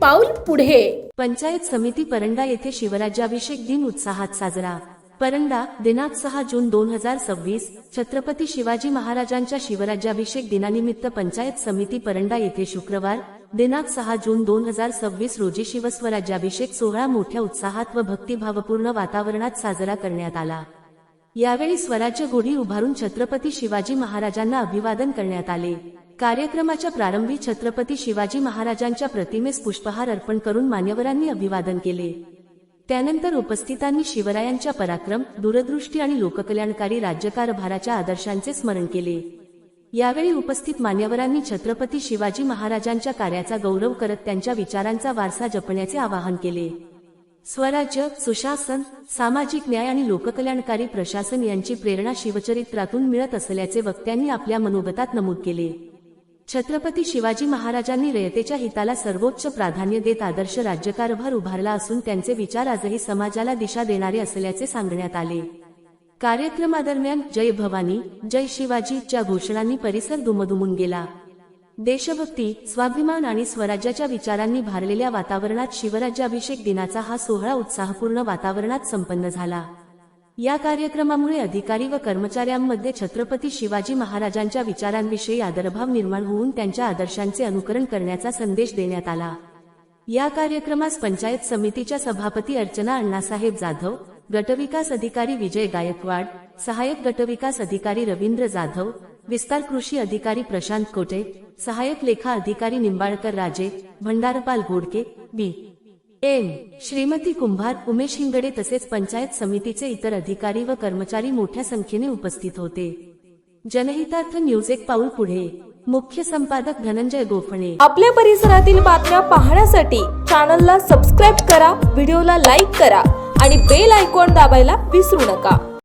पाऊल पुढे. पंचायत समिती परंडा येथे शिवराज्याभिषेक दिन उत्साहात साजरा. परंडा, दिनांक 6 जून 2026. छत्रपती शिवाजी महाराजांच्या शिवराज्याभिषेक दिनानिमित्त पंचायत समिती परंडा येथे शुक्रवार दिनांक 6 जून 2026 रोजी शिवस्वराज्याभिषेक सोहळा मोठ्या उत्साहात व भक्तिभावपूर्ण वातावरणात साजरा करण्यात आला. यावेळी स्वराज्य घोडी उभारून छत्रपती शिवाजी महाराजांना अभिवादन करण्यात आले. कार्यक्रमाच्या प्रारंभी छत्रपती शिवाजी महाराजांच्या प्रतिमेस पुष्पहार अर्पण करून मान्यवरांनी अभिवादन केले. त्यानंतर उपस्थितांनी शिवरायांच्या पराक्रम, दूरदृष्टी आणि लोककल्याणकारी राज्यकारभाराच्या आदर्शांचे स्मरण केले. यावेळी उपस्थित मान्यवरांनी छत्रपती शिवाजी महाराजांच्या कार्याचा गौरव करत त्यांच्या विचारांचा वारसा जपण्याचे आवाहन केले. स्वराज्य, सुशासन, सामाजिक न्याय आणि लोककल्याणकारी प्रशासन यांची प्रेरणा शिवचरित्रातून मिळत असल्याचे वक्त्यांनी आपल्या मनोगतात नमूद केले. छत्रपती शिवाजी महाराजांनी रयतेच्या हिताला सर्वोच्च प्राधान्य देत आदर्श राज्यकारभार उभारला असून त्यांचे विचार आजही समाजाला दिशा देणारे असल्याचे सांगण्यात आले. कार्यक्रमादरम्यान जय भवानी, जय शिवाजी च्या घोषणांनी परिसर दुमदुमून गेला. देशभक्ती, स्वाभिमान आणि स्वराज्याच्या विचारांनी भारलेल्या वातावरणात शिवराज्याभिषेक दिनाचा हा सोहळा उत्साहपूर्ण वातावरणात संपन्न झाला. या कार्यक्रमामुळे अधिकारी व कर्मचाऱ्यांमध्ये छत्रपती शिवाजी महाराजांच्या विचारांविषयी आदरभाव निर्माण होऊन त्यांच्या आदर्शांचे अनुकरण करण्याचा संदेश देण्यात आला. या कार्यक्रमास पंचायत समितीच्या सभापती अर्चना अण्णासाहेब जाधव, गटविकास अधिकारी विजय गायकवाड, सहाय्यक गटविकास अधिकारी रवींद्र जाधव, विस्तार कृषी अधिकारी प्रशांत कोटे, सहाय्यक लेखा अधिकारी निंबाळकर राजे, भंडारपाल घोडके, बी. एम. श्रीमती कुंभार, उमेश हिंगडे तसेच पंचायत समितीचे इतर अधिकारी व कर्मचारी मोठ्या संख्येने उपस्थित होते. जनहितार्थ न्यूज एक पाऊल पुढे. मुख्य संपादक धनंजय गोफणे. आपल्या परिसरातील बातम्या पाहण्यासाठी चॅनलला सबस्क्राईब करा, व्हिडिओला लाईक करा आणि बेल आयकॉन दाबायला विसरू नका.